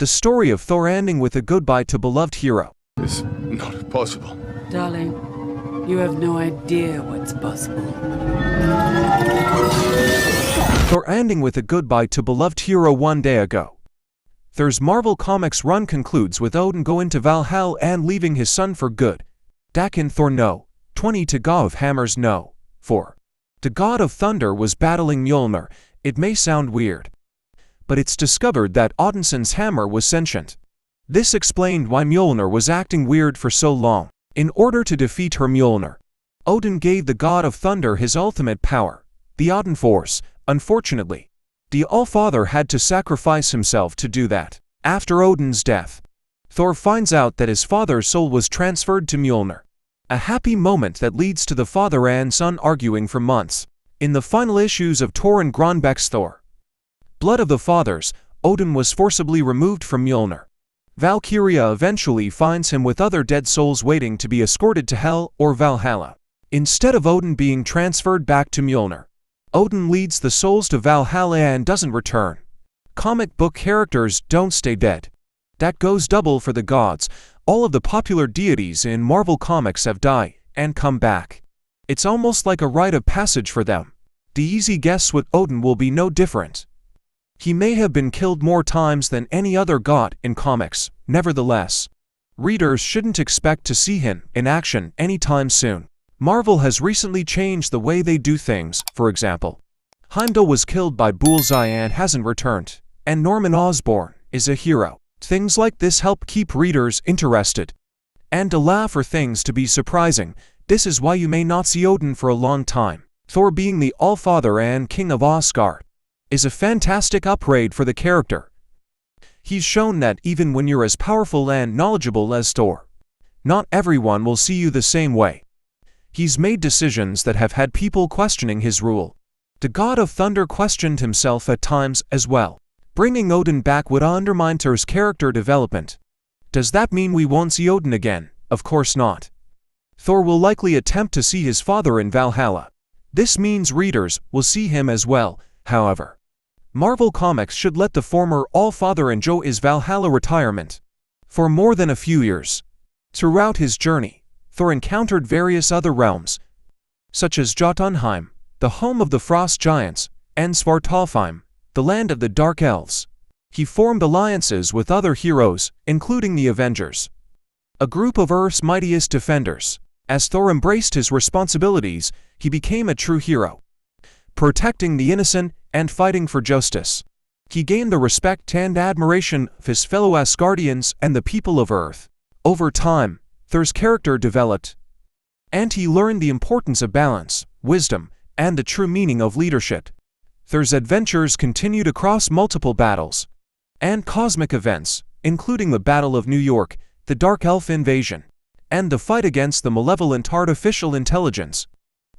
The story of Thor ending with a goodbye to beloved hero. It's not possible. Darling, you have no idea what's possible. Thor ending with a goodbye to beloved hero one day ago. Thor's Marvel Comics run concludes with Odin going to Valhalla and leaving his son for good. Dak in Thor no. 20 to God of Hammers no. 4. The God of Thunder was battling Mjolnir. It may sound weird, but it's discovered that Odinson's hammer was sentient. This explained why Mjolnir was acting weird for so long. In order to defeat her Mjolnir, Odin gave the God of Thunder his ultimate power, the Odinforce. Unfortunately, the All-Father had to sacrifice himself to do that. After Odin's death, Thor finds out that his father's soul was transferred to Mjolnir. A happy moment that leads to the father and son arguing for months. In the final issues of Thor and Grönbeck's Thor, Blood of the Fathers, Odin was forcibly removed from Mjolnir. Valkyria eventually finds him with other dead souls waiting to be escorted to Hell or Valhalla. Instead of Odin being transferred back to Mjolnir, Odin leads the souls to Valhalla and doesn't return. Comic book characters don't stay dead. That goes double for the gods. All of the popular deities in Marvel Comics have died and come back. It's almost like a rite of passage for them. The easy guess with Odin will be no different. He may have been killed more times than any other god in comics. Nevertheless, readers shouldn't expect to see him in action anytime soon. Marvel has recently changed the way they do things. For example, Heimdall was killed by Bullseye and hasn't returned, and Norman Osborn is a hero. Things like this help keep readers interested and allow for things to be surprising. This is why you may not see Odin for a long time. Thor, being the All-Father and King of Asgard, is a fantastic upgrade for the character. He's shown that even when you're as powerful and knowledgeable as Thor, not everyone will see you the same way. He's made decisions that have had people questioning his rule. The God of Thunder questioned himself at times as well. Bringing Odin back would undermine Thor's character development. Does that mean we won't see Odin again? Of course not. Thor will likely attempt to see his father in Valhalla. This means readers will see him as well. However, Marvel Comics should let the former All-Father enjoy his Valhalla retirement for more than a few years. Throughout his journey, Thor encountered various other realms, such as Jotunheim, the home of the Frost Giants, and Svartalfheim, the land of the Dark Elves. He formed alliances with other heroes, including the Avengers, a group of Earth's mightiest defenders. As Thor embraced his responsibilities, he became a true hero, protecting the innocent and fighting for justice. He gained the respect and admiration of his fellow Asgardians and the people of Earth. Over time, Thor's character developed, and he learned the importance of balance, wisdom, and the true meaning of leadership. Thor's adventures continued across multiple battles and cosmic events, including the Battle of New York, the Dark Elf invasion, and the fight against the malevolent artificial intelligence,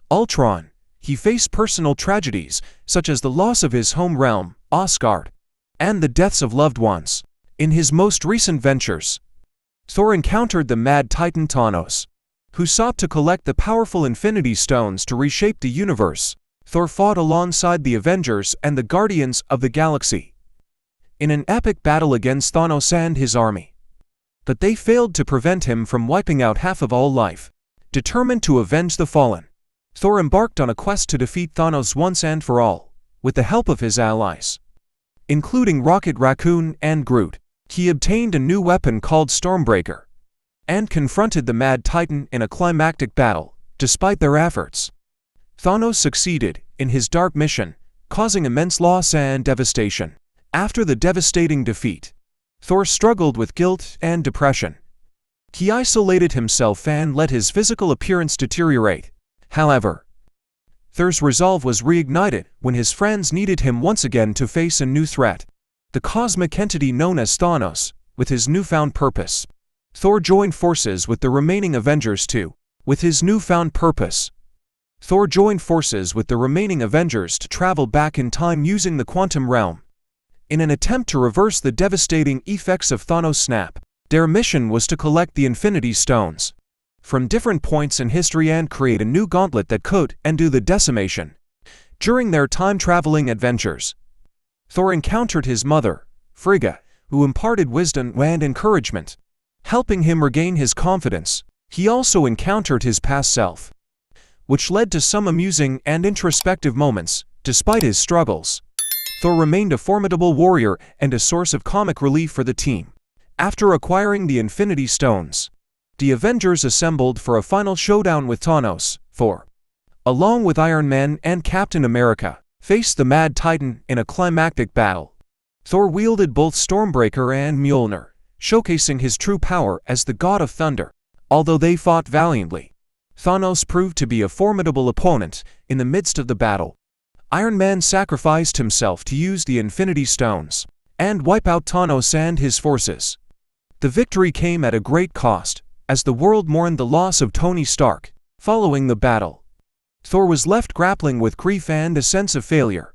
Ultron. He faced personal tragedies, such as the loss of his home realm, Asgard, and the deaths of loved ones. In his most recent ventures, Thor encountered the Mad Titan Thanos, who sought to collect the powerful Infinity Stones to reshape the universe. Thor fought alongside the Avengers and the Guardians of the Galaxy in an epic battle against Thanos and his army, but they failed to prevent him from wiping out half of all life. Determined to avenge the fallen, Thor embarked on a quest to defeat Thanos once and for all, with the help of his allies, including Rocket Raccoon and Groot. He obtained a new weapon called Stormbreaker, and confronted the Mad Titan in a climactic battle. Despite their efforts, Thanos succeeded in his dark mission, causing immense loss and devastation. After the devastating defeat, Thor struggled with guilt and depression. He isolated himself and let his physical appearance deteriorate. However, Thor's resolve was reignited when his friends needed him once again to face a new threat, the cosmic entity known as Thanos. With his newfound purpose, Thor joined forces with the remaining Avengers too. With his newfound purpose, Thor joined forces with the remaining Avengers to travel back in time using the quantum realm, in an attempt to reverse the devastating effects of Thanos' snap. Their mission was to collect the Infinity Stones from different points in history and create a new gauntlet that could undo the decimation. During their time-traveling adventures, Thor encountered his mother, Frigga, who imparted wisdom and encouragement, helping him regain his confidence. He also encountered his past self, which led to some amusing and introspective moments. Despite his struggles, Thor remained a formidable warrior and a source of comic relief for the team. After acquiring the Infinity Stones, the Avengers assembled for a final showdown with Thanos. Thor, along with Iron Man and Captain America, faced the Mad Titan in a climactic battle. Thor wielded both Stormbreaker and Mjolnir, showcasing his true power as the God of Thunder. Although they fought valiantly, Thanos proved to be a formidable opponent. In the midst of the battle, Iron Man sacrificed himself to use the Infinity Stones and wipe out Thanos and his forces. The victory came at a great cost, as the world mourned the loss of Tony Stark. Following the battle, Thor was left grappling with grief and a sense of failure.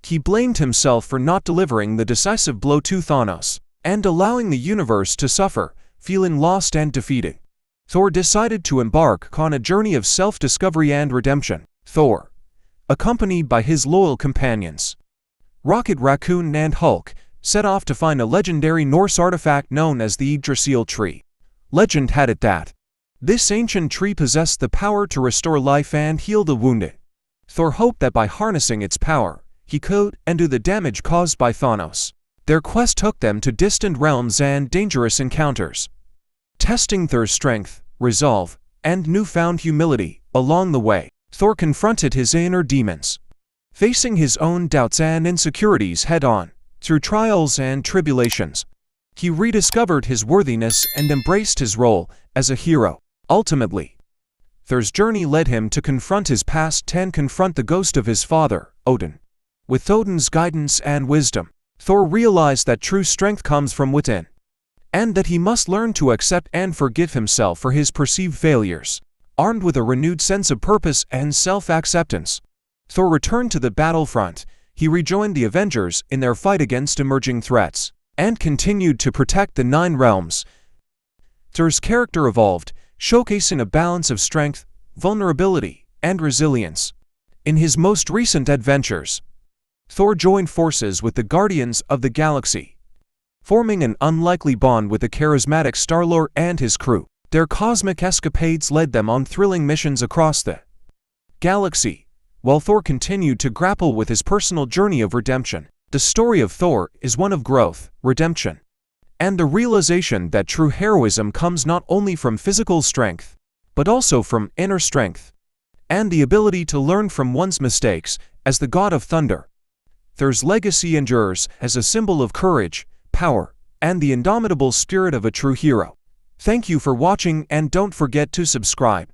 He blamed himself for not delivering the decisive blow to Thanos and allowing the universe to suffer. Feeling lost and defeated, Thor decided to embark on a journey of self-discovery and redemption. Thor, accompanied by his loyal companions, Rocket Raccoon and Hulk, set off to find a legendary Norse artifact known as the Yggdrasil tree. Legend had it that this ancient tree possessed the power to restore life and heal the wounded. Thor hoped that by harnessing its power, he could undo the damage caused by Thanos. Their quest took them to distant realms and dangerous encounters, testing Thor's strength, resolve, and newfound humility. Along the way, Thor confronted his inner demons, facing his own doubts and insecurities head-on. Through trials and tribulations, he rediscovered his worthiness and embraced his role as a hero. Ultimately, Thor's journey led him to confront his past and confront the ghost of his father, Odin. With Odin's guidance and wisdom, Thor realized that true strength comes from within, and that he must learn to accept and forgive himself for his perceived failures. Armed with a renewed sense of purpose and self-acceptance, Thor returned to the battlefront. He rejoined the Avengers in their fight against emerging threats, and continued to protect the Nine Realms. Thor's character evolved, showcasing a balance of strength, vulnerability, and resilience. In his most recent adventures, Thor joined forces with the Guardians of the Galaxy, forming an unlikely bond with the charismatic Star-Lord and his crew. Their cosmic escapades led them on thrilling missions across the galaxy, while Thor continued to grapple with his personal journey of redemption. The story of Thor is one of growth, redemption, and the realization that true heroism comes not only from physical strength, but also from inner strength, and the ability to learn from one's mistakes. As the God of Thunder, Thor's legacy endures as a symbol of courage, power, and the indomitable spirit of a true hero. Thank you for watching, and don't forget to subscribe.